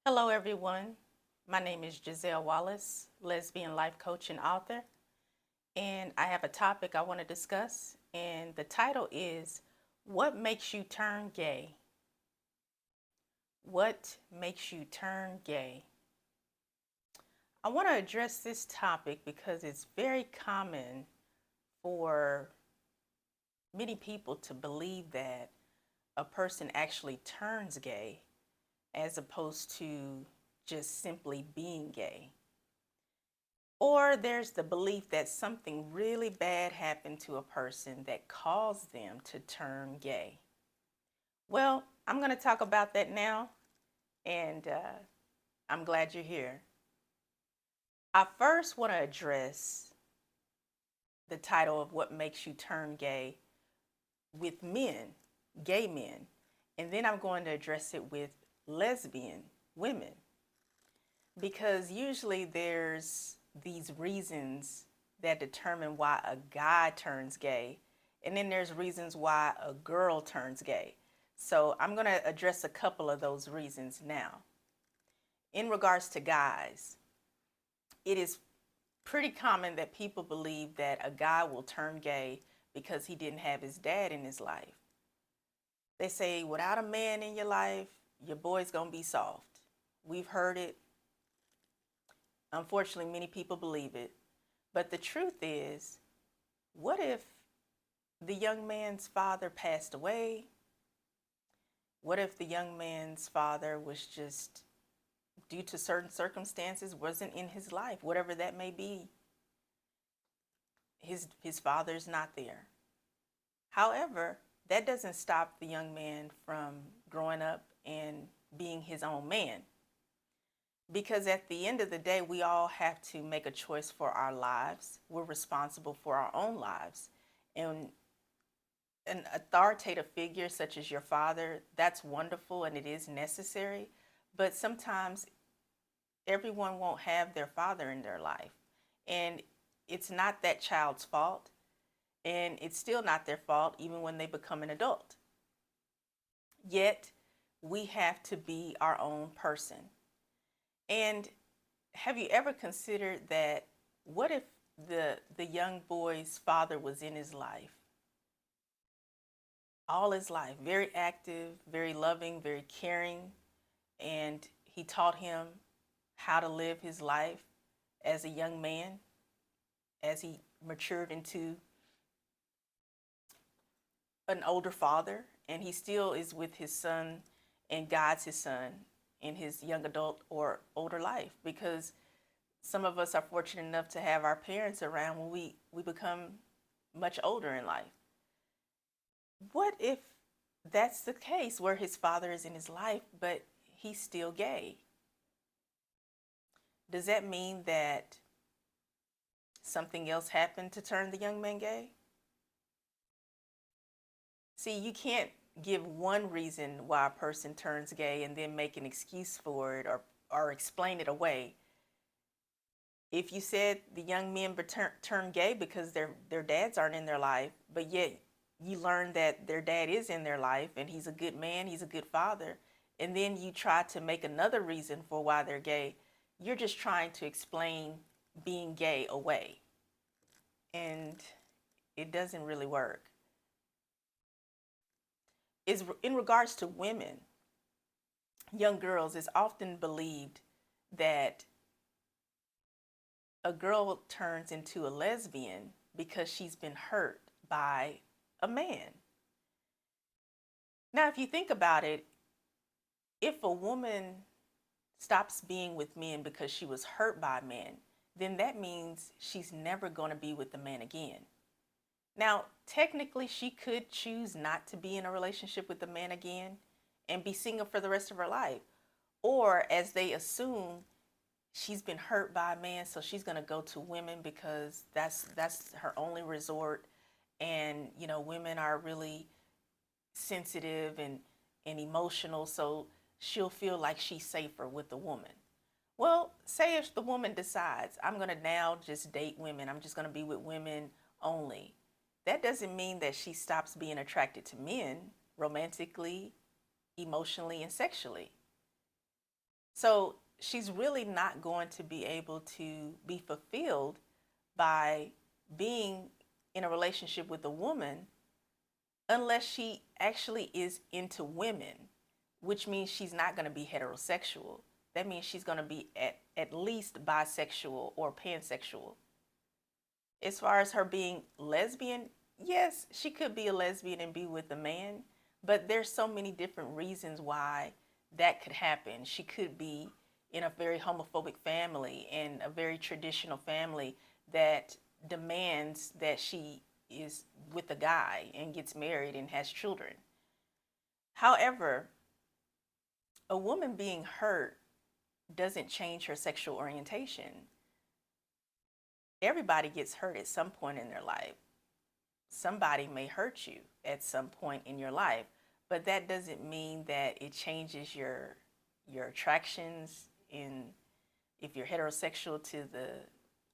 Hello, everyone. My name is Giselle Wallace, lesbian life coach and author, and I have a topic I want to discuss, and the title is What Makes You Turn Gay? What makes you turn gay? I want to address this topic because it's very common for many people to believe that a person actually turns gay as opposed to just simply being gay. Or there's the belief that something really bad happened to a person that caused them to turn gay. Well, I'm going to talk about that now, and I'm glad you're here. I first want to address the title of What Makes You Turn Gay with men, gay men, and then I'm going to address it with lesbian women, because usually there's these reasons that determine why a guy turns gay, and then there's reasons why a girl turns gay. So I'm going to address a couple of those reasons now. In regards to guys, it is pretty common that people believe that a guy will turn gay because he didn't have his dad in his life. They say, without a man in your life, your boy's going to be soft. We've heard it. Unfortunately, many people believe it. But the truth is, what if the young man's father passed away? What if the young man's father was just, due to certain circumstances, wasn't in his life, whatever that may be? His father's not there. However, that doesn't stop the young man from growing up and being his own man. Because at the end of the day, we all have to make a choice for our lives. We're responsible for our own lives. And an authoritative figure such as your father, that's wonderful and it is necessary. But sometimes everyone won't have their father in their life. And it's not that child's fault. And it's still not their fault even when they become an adult. Yet, we have to be our own person. And have you ever considered that what if the young boy's father was in his life? All his life, very active, very loving, very caring, and he taught him how to live his life as a young man, as he matured into an older father, and he still is with his son and guides his son in his young adult or older life, because some of us are fortunate enough to have our parents around when we become much older in life. What if that's the case where his father is in his life, but he's still gay? Does that mean that something else happened to turn the young man gay? See, you can't give one reason why a person turns gay and then make an excuse for it or explain it away. If you said the young men turn gay because their dads aren't in their life, but yet you learn that their dad is in their life and he's a good man, he's a good father, and then you try to make another reason for why they're gay, you're just trying to explain being gay away. And it doesn't really work. Is in regards to women, young girls, it's often believed that a girl turns into a lesbian because she's been hurt by a man. Now, if you think about it, if a woman stops being with men because she was hurt by men, then that means she's never going to be with a man again. Now, technically, she could choose not to be in a relationship with a man again and be single for the rest of her life. Or, as they assume, she's been hurt by a man, so she's going to go to women because that's her only resort. And, you know, women are really sensitive and emotional, so she'll feel like she's safer with a woman. Well, say if the woman decides, I'm going to now just date women, I'm just going to be with women only. That doesn't mean that she stops being attracted to men romantically, emotionally, and sexually. So she's really not going to be able to be fulfilled by being in a relationship with a woman unless she actually is into women, which means she's not going to be heterosexual. That means she's going to be at least bisexual or pansexual. As far as her being lesbian, yes, she could be a lesbian and be with a man, but there's so many different reasons why that could happen. She could be in a very homophobic family, in a very traditional family that demands that she is with a guy and gets married and has children. However, a woman being hurt doesn't change her sexual orientation. Everybody gets hurt at some point in their life. Somebody may hurt you at some point in your life, but that doesn't mean that it changes your attractions in if you're heterosexual to the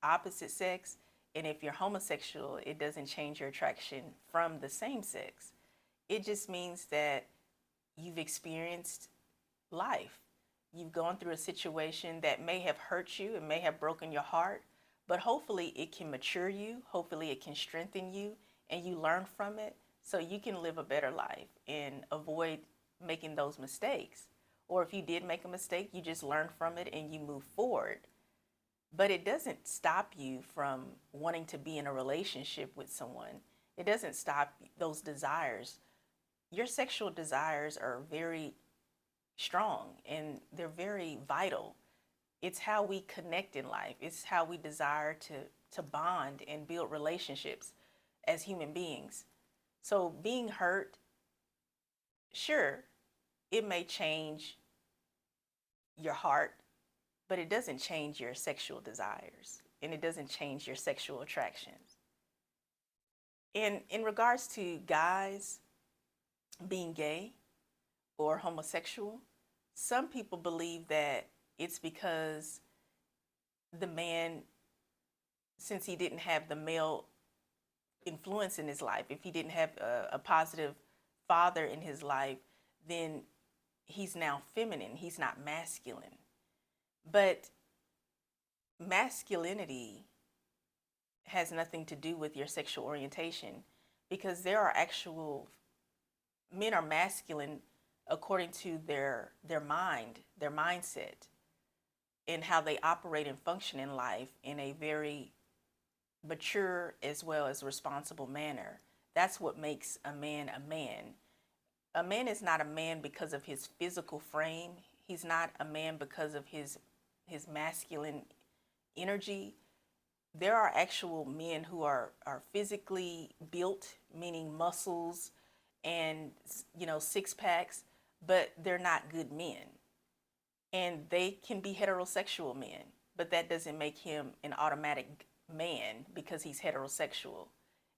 opposite sex, and if you're homosexual, it doesn't change your attraction from the same sex. It just means that you've experienced life. You've gone through a situation that may have hurt you, it may have broken your heart, but hopefully it can mature you, hopefully it can strengthen you, and you learn from it so you can live a better life and avoid making those mistakes. Or if you did make a mistake, you just learn from it and you move forward. But it doesn't stop you from wanting to be in a relationship with someone. It doesn't stop those desires. Your sexual desires are very strong and they're very vital. It's how we connect in life. It's how we desire to bond and build relationships as human beings. So being hurt, sure, it may change your heart, but it doesn't change your sexual desires and it doesn't change your sexual attractions. And in regards to guys being gay or homosexual, some people believe that it's because the man, since he didn't have the male influence in his life, if he didn't have a positive father in his life, then he's now feminine, he's not masculine. But masculinity has nothing to do with your sexual orientation, because there are actual men are masculine according to their mind, their mindset, and how they operate and function in life in a very mature as well as responsible manner. That's what makes a man a man. A man is not a man because of his physical frame. He's not a man because of his masculine energy. There are actual men who are physically built, meaning muscles and six packs, but they're not good men. And they can be heterosexual men, but that doesn't make him an automatic man because he's heterosexual.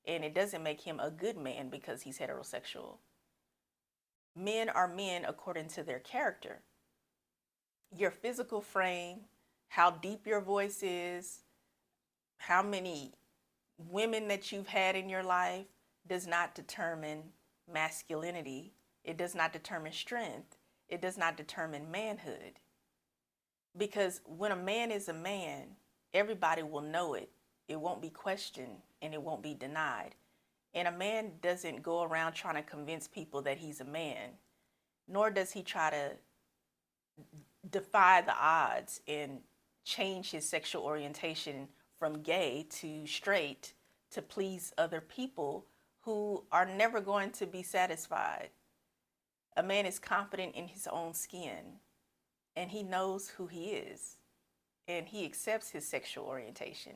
And it doesn't make him a good man because he's heterosexual. Men are men according to their character. Your physical frame, how deep your voice is, how many women that you've had in your life does not determine masculinity. It does not determine strength. It does not determine manhood. Because when a man is a man, everybody will know it. It won't be questioned and it won't be denied. And a man doesn't go around trying to convince people that he's a man, nor does he try to defy the odds and change his sexual orientation from gay to straight to please other people who are never going to be satisfied. A man is confident in his own skin and he knows who he is and he accepts his sexual orientation.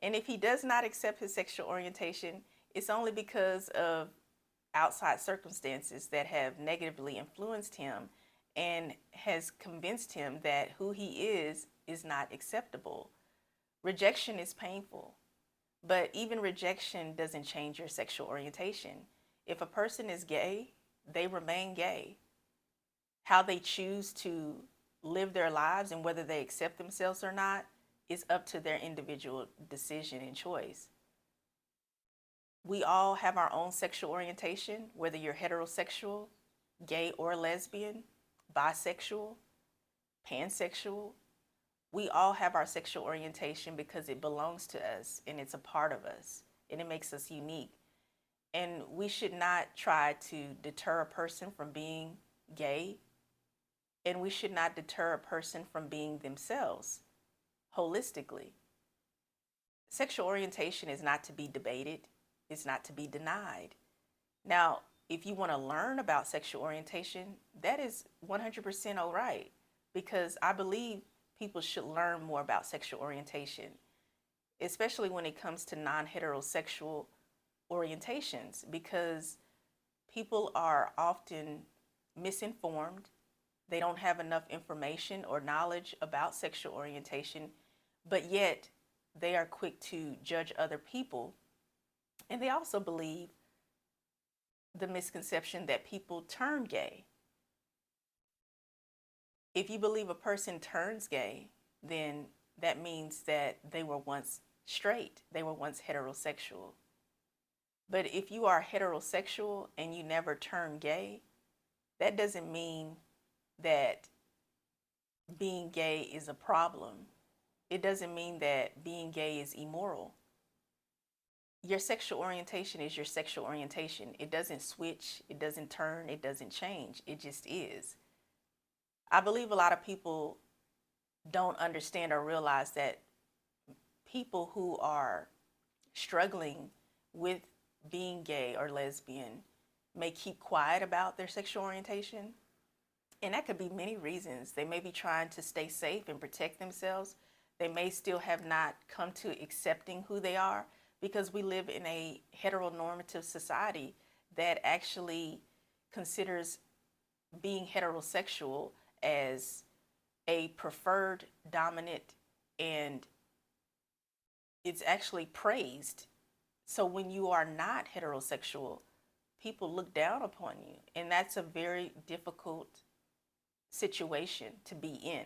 And if he does not accept his sexual orientation, it's only because of outside circumstances that have negatively influenced him and has convinced him that who he is not acceptable. Rejection is painful, but even rejection doesn't change your sexual orientation. If a person is gay, they remain gay. How they choose to live their lives and whether they accept themselves or not is up to their individual decision and choice. We all have our own sexual orientation, whether you're heterosexual, gay or lesbian, bisexual. pansexual. We all have our sexual orientation because it belongs to us and it's a part of us and it makes us unique. And we should not try to deter a person from being gay, and we should not deter a person from being themselves holistically. Sexual orientation is not to be debated, it's not to be denied. Now, if you want to learn about sexual orientation, that is 100% all right, because I believe people should learn more about sexual orientation, especially when it comes to non-heterosexual orientations, because people are often misinformed. They don't have enough information or knowledge about sexual orientation, but yet they are quick to judge other people. And they also believe the misconception that people turn gay. If you believe a person turns gay, then that means that they were once straight, they were once heterosexual. But if you are heterosexual and you never turn gay, that doesn't mean that being gay is a problem. It doesn't mean that being gay is immoral. Your sexual orientation is your sexual orientation. It doesn't switch, it doesn't turn, it doesn't change. It just is. I believe a lot of people don't understand or realize that people who are struggling with being gay or lesbian may keep quiet about their sexual orientation. And that could be many reasons. They may be trying to stay safe and protect themselves. They may still have not come to accepting who they are, because we live in a heteronormative society that actually considers being heterosexual as a preferred dominant, and it's actually praised. So when you are not heterosexual, people look down upon you, and that's a very difficult situation to be in.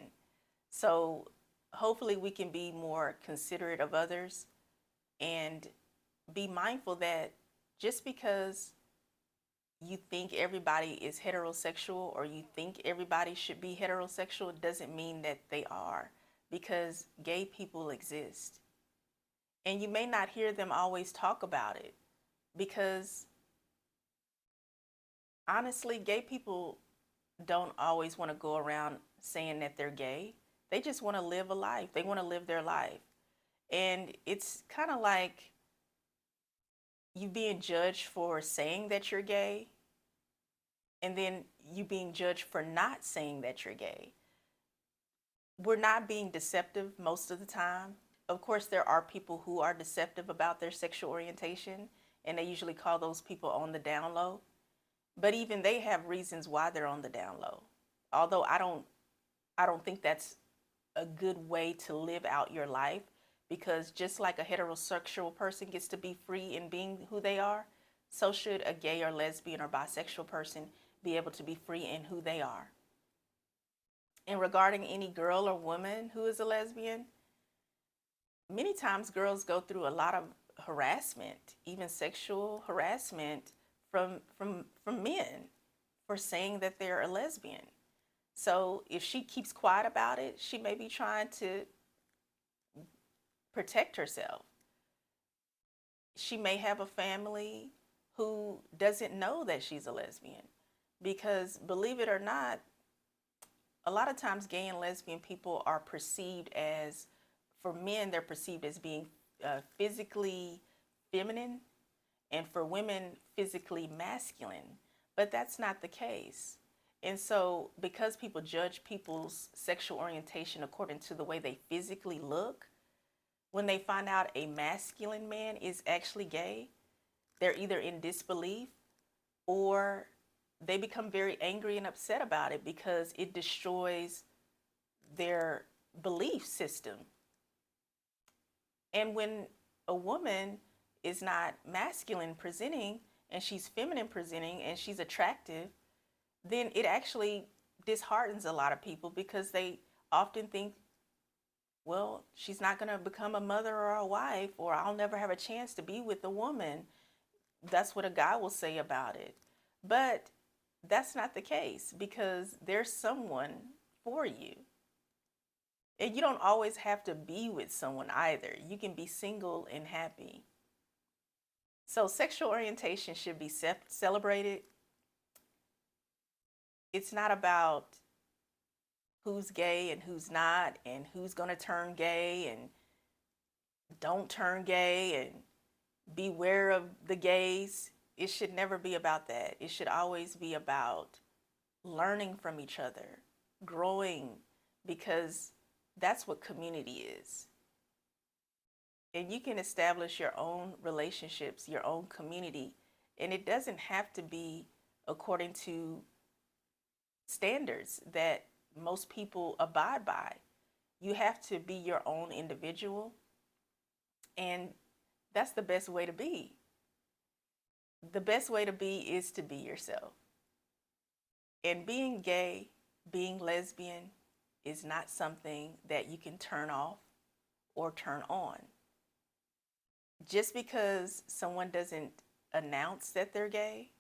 So hopefully we can be more considerate of others and be mindful that just because you think everybody is heterosexual or you think everybody should be heterosexual doesn't mean that they are, because gay people exist. And you may not hear them always talk about it, because honestly, gay people don't always want to go around saying that they're gay. They just want to live a life. They want to live their life. And it's kind of like you being judged for saying that you're gay, and then you being judged for not saying that you're gay. We're not being deceptive most of the time. Of course, there are people who are deceptive about their sexual orientation, and they usually call those people on the down low. But even they have reasons why they're on the down low. Although I don't think that's a good way to live out your life, because just like a heterosexual person gets to be free in being who they are, so should a gay or lesbian or bisexual person be able to be free in who they are. And regarding any girl or woman who is a lesbian, many times girls go through a lot of harassment, even sexual harassment from men for saying that they're a lesbian. So if she keeps quiet about it, she may be trying to protect herself. She may have a family who doesn't know that she's a lesbian, because believe it or not, a lot of times gay and lesbian people are perceived as, for men, they're perceived as being physically feminine, and for women, physically masculine. But that's not the case. And so because people judge people's sexual orientation according to the way they physically look, when they find out a masculine man is actually gay, they're either in disbelief or they become very angry and upset about it, because it destroys their belief system. And when a woman is not masculine presenting and she's feminine presenting and she's attractive, then it actually disheartens a lot of people, because they often think, well, she's not going to become a mother or a wife, or I'll never have a chance to be with a woman. That's what a guy will say about it. But that's not the case, because there's someone for you. And you don't always have to be with someone either. You can be single and happy. So sexual orientation should be celebrated. It's not about who's gay and who's not, and who's going to turn gay and don't turn gay, and beware of the gays. It should never be about that. It should always be about learning from each other, growing, because that's what community is. And you can establish your own relationships, your own community, and it doesn't have to be according to standards that most people abide by. You have to be your own individual, and that's the best way to be. The best way to be is to be yourself. And being gay, being lesbian, is not something that you can turn off or turn on. Just because someone doesn't announce that they're gay,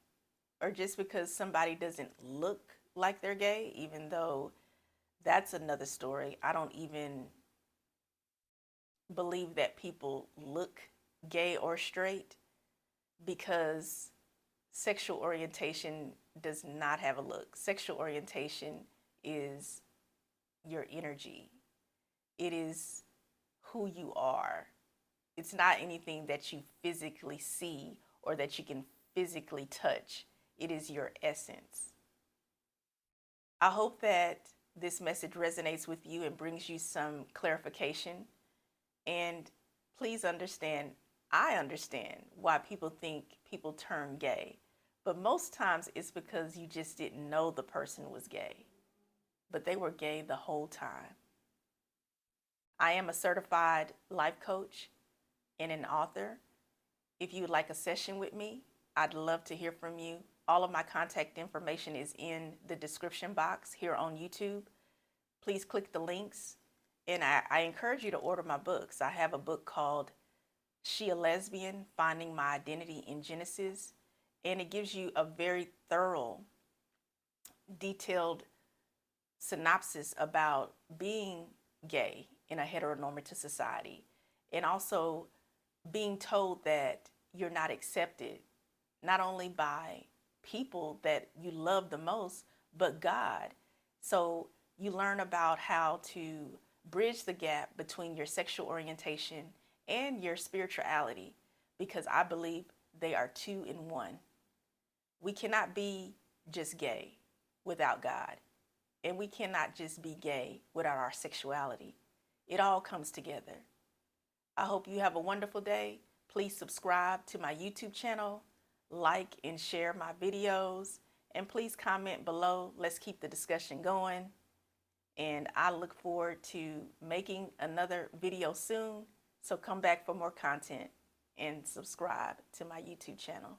or just because somebody doesn't look like they're gay, even though that's another story. I don't even believe that people look gay or straight, because sexual orientation does not have a look. Sexual orientation is your energy. It is who you are. It's not anything that you physically see or that you can physically touch. It is your essence. I hope that this message resonates with you and brings you some clarification. And please understand, I understand why people think people turn gay. But most times it's because you just didn't know the person was gay. But they were gay the whole time. I am a certified life coach and an author. If you would like a session with me, I'd love to hear from you. All of my contact information is in the description box here on YouTube. Please click the links. And I encourage you to order my books. I have a book called She a Lesbian? Finding My Identity in Genesis. And it gives you a very thorough, detailed synopsis about being gay in a heteronormative society, and also being told that you're not accepted, not only by people that you love the most, but God. So you learn about how to bridge the gap between your sexual orientation and your spirituality, because I believe they are two in one. We cannot be just gay without God, and we cannot just be gay without our sexuality. It all comes together. I hope you have a wonderful day. Please subscribe to my YouTube channel, like and share my videos, and please comment below. Let's keep the discussion going. And I look forward to making another video soon. So come back for more content and subscribe to my YouTube channel.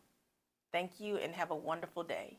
Thank you and have a wonderful day.